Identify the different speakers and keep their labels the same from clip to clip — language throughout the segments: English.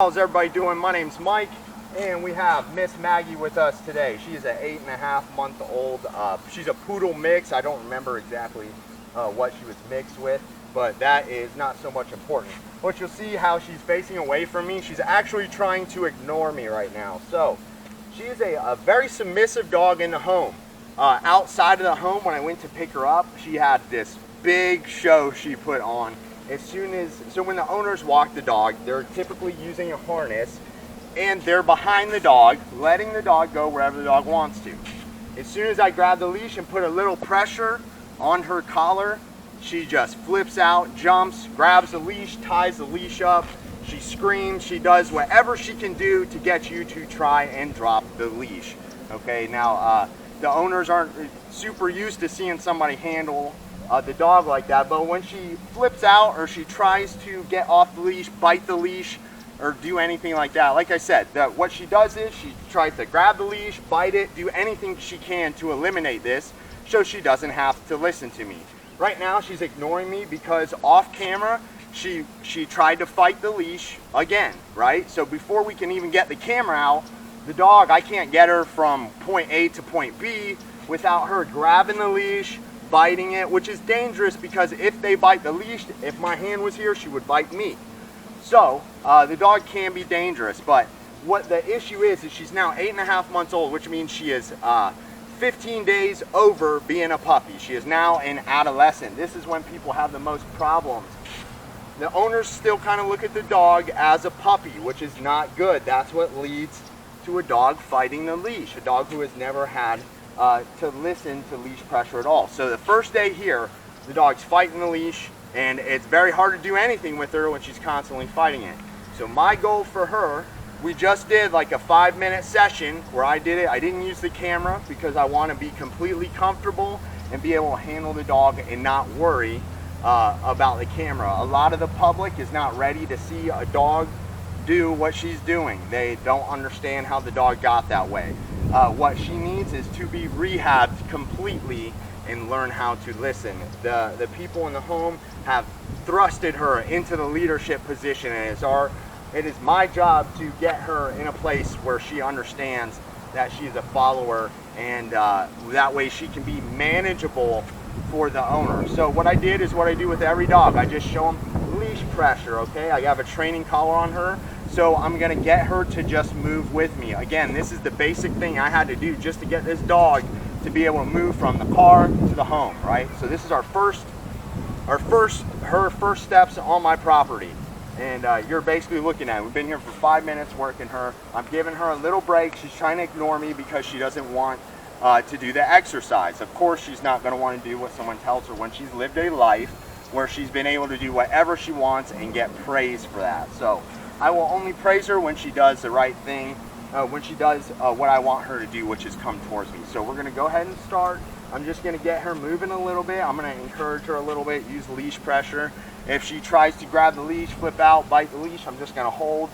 Speaker 1: How's everybody doing? My name's Mike, and we have Miss Maggie with us today. She is an 8.5-month-old. She's a poodle mix. I don't remember exactly what she was mixed with, but that is not so much important. But you'll see how she's facing away from me. She's actually trying to ignore me right now. So she is a very submissive dog in the home. Outside of the home, when I went to pick her up, she had this big show she put on. So when the owners walk the dog, they're typically using a harness, and they're behind the dog, letting the dog go wherever the dog wants to. As soon as I grab the leash and put a little pressure on her collar, she just flips out, jumps, grabs the leash, ties the leash up. She screams. She does whatever she can do to get you to try and drop the leash. Okay, now the owners aren't super used to seeing somebody handle the dog like that, but when she flips out or she tries to get off the leash, bite the leash, or do anything like that, like I said, what she does is she tries to grab the leash, bite it, do anything she can to eliminate this so she doesn't have to listen to me. Right now she's ignoring me because off camera she tried to fight the leash again, right? So before we can even get the camera out, the dog, I can't get her from point A to point B without her grabbing the leash, biting it, which is dangerous because if they bite the leash, if my hand was here, she would bite me. So the dog can be dangerous, but what the issue is she's now 8.5 months old, which means she is 15 days over being a puppy. She is now an adolescent. This is when people have the most problems. The owners still kind of look at the dog as a puppy, which is not good. That's what leads to a dog fighting the leash, a dog who has never had to listen to leash pressure at all. So the first day here, the dog's fighting the leash, and it's very hard to do anything with her when she's constantly fighting it. So my goal for her, we just did like a 5-minute session where I did it. I didn't use the camera because I want to be completely comfortable and be able to handle the dog and not worry about the camera. A lot of the public is not ready to see a dog do what she's doing. They don't understand how the dog got that way. What she needs is to be rehabbed completely and learn how to listen. The people in the home have thrusted her into the leadership position, and it is my job to get her in a place where she understands that she's a follower, and that way she can be manageable for the owner. So what I did is what I do with every dog. I just show them leash pressure, okay? I have a training collar on her, so I'm gonna get her to just move with me. Again, this is the basic thing I had to do just to get this dog to be able to move from the car to the home, right? So this is her first steps on my property. And you're basically looking at it. We've been here for 5 minutes working her. I'm giving her a little break. She's trying to ignore me because she doesn't want to do the exercise. Of course, she's not going to want to do what someone tells her when she's lived a life where she's been able to do whatever she wants and get praise for that. So I will only praise her when she does the right thing, when she does what I want her to do, which is come towards me. So we're going to go ahead and start. I'm just going to get her moving a little bit. I'm going to encourage her a little bit, use leash pressure. If she tries to grab the leash, flip out, bite the leash, I'm just going to hold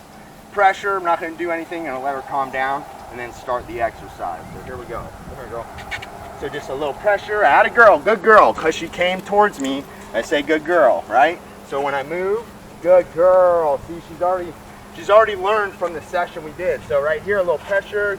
Speaker 1: pressure. I'm not going to do anything. I'm going to let her calm down and then start the exercise. So here we go. Come here, girl. So just a little pressure. Atta girl, good girl, because she came towards me. I say good girl, right? So when I move, good girl. See, she's already learned from the session we did. So right here, a little pressure.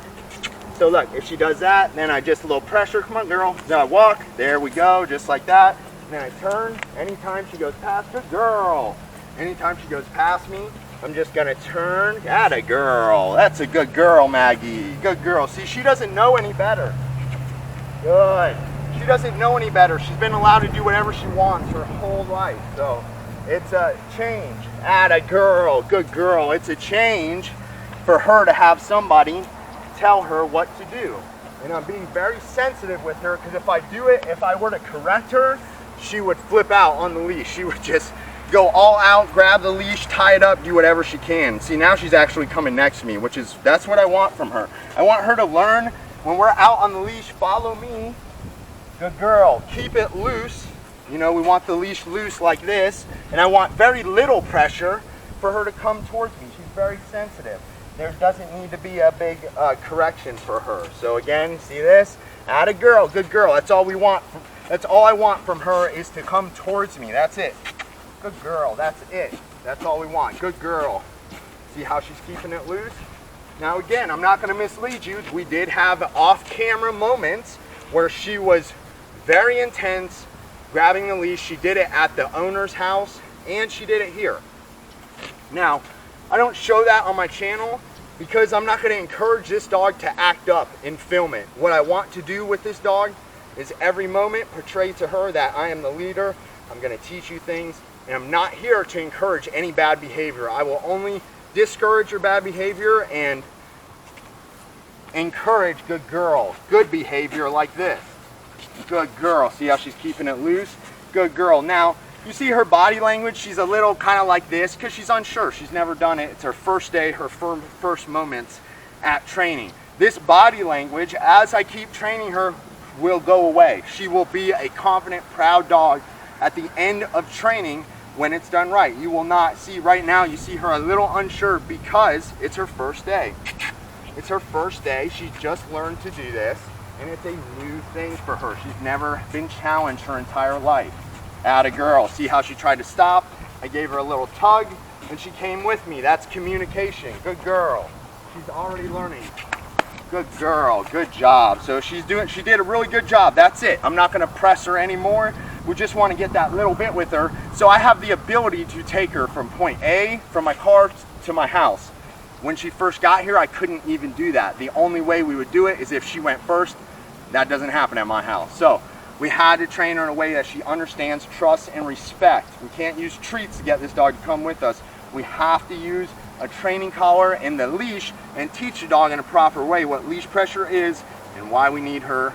Speaker 1: So look, if she does that, then I just a little pressure. Come on, girl. Then I walk. There we go, just like that. Then I turn. Anytime she goes past, good girl. Anytime she goes past me, I'm just gonna turn. Atta girl. That's a good girl, Maggie. Good girl. See, she doesn't know any better. Good. She doesn't know any better. She's been allowed to do whatever she wants her whole life. So it's a change. Atta girl. Good girl. It's a change for her to have somebody tell her what to do. And I'm being very sensitive with her because if I were to correct her, she would flip out on the leash. She would just go all out, grab the leash, tie it up, do whatever she can. See, now she's actually coming next to me, that's what I want from her. I want her to learn when we're out on the leash, follow me. Good girl. Keep it loose. You know, we want the leash loose like this. And I want very little pressure for her to come towards me. She's very sensitive. There doesn't need to be a big correction for her. So again, see this? Atta girl, good girl. That's all we want. That's all I want from her is to come towards me. That's it. Good girl. That's it. That's all we want. Good girl. See how she's keeping it loose? Now again, I'm not going to mislead you. We did have off-camera moments where she was very intense grabbing the leash. She did it at the owner's house and she did it here. Now, I don't show that on my channel because I'm not going to encourage this dog to act up and film it. What I want to do with this dog is every moment portray to her that I am the leader. I'm going to teach you things, and I'm not here to encourage any bad behavior. I will only discourage your bad behavior and encourage good behavior like this. Good girl. See how she's keeping it loose? Good girl. Now, you see her body language, she's a little kind of like this because she's unsure. She's never done it. It's her first day, her first moments at training. This body language, as I keep training her, will go away. She will be a confident, proud dog at the end of training when it's done right. You will not see right now, you see her a little unsure because it's her first day. It's her first day. She just learned to do this, and it's a new thing for her. She's never been challenged her entire life. Atta girl. See how she tried to stop? I gave her a little tug and she came with me. That's communication. Good girl. She's already learning. Good girl. Good job. So she did a really good job. That's it. I'm not going to press her anymore. We just want to get that little bit with her. So I have the ability to take her from point A, from my car to my house. When she first got here, I couldn't even do that. The only way we would do it is if she went first. That doesn't happen at my house. So we had to train her in a way that she understands trust and respect. We can't use treats to get this dog to come with us. We have to use a training collar and the leash and teach the dog in a proper way what leash pressure is and why we need her